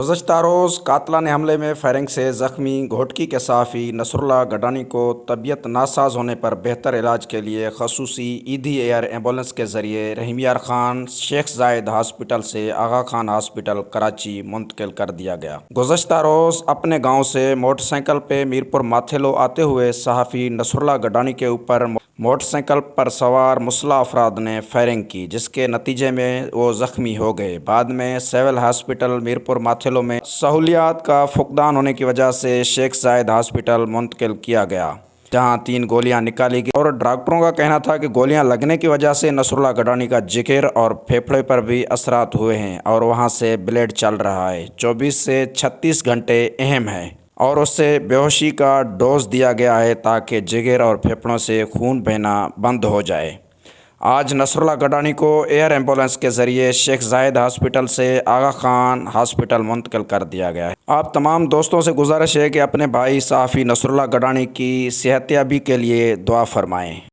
گزشتہ روز قاتلانہ حملے میں فائرنگ سے زخمی گھوٹکی کے صحافی نصر اللہ گڈانی کو طبیعت ناساز ہونے پر بہتر علاج کے لیے خصوصی ایدھی ایئر ایمبولینس کے ذریعے رحیم یار خان شیخ زاید ہاسپٹل سے آغا خان ہاسپٹل کراچی منتقل کر دیا گیا۔ گزشتہ روز اپنے گاؤں سے موٹر سائیکل پہ میرپور ماتھیلو آتے ہوئے صحافی نصر اللہ گڈانی کے اوپر موٹر سائیکل پر سوار مسلح افراد نے فائرنگ کی، جس کے نتیجے میں وہ زخمی ہو گئے۔ بعد میں سول ہاسپٹل میرپور ماتھیلو میں سہولیات کا فقدان ہونے کی وجہ سے شیخ زاید ہاسپٹل منتقل کیا گیا، جہاں 3 گولیاں نکالی گئی اور ڈاکٹروں کا کہنا تھا کہ گولیاں لگنے کی وجہ سے نصر اللہ گڈانی کا جگر اور پھیپھڑے پر بھی اثرات ہوئے ہیں اور وہاں سے بلڈ چل رہا ہے۔ 24 سے 36 گھنٹے اہم ہے اور اس سے بے ہوشی کا ڈوز دیا گیا ہے تاکہ جگر اور پھیپھڑوں سے خون بہنا بند ہو جائے۔ آج نصر اللہ گڈانی کو ایئر ایمبولینس کے ذریعے شیخ زاید ہاسپٹل سے آغا خان ہاسپٹل منتقل کر دیا گیا ہے۔ آپ تمام دوستوں سے گزارش ہے کہ اپنے بھائی صحافی نصر اللہ گڈانی کی صحت یابی کے لیے دعا فرمائیں۔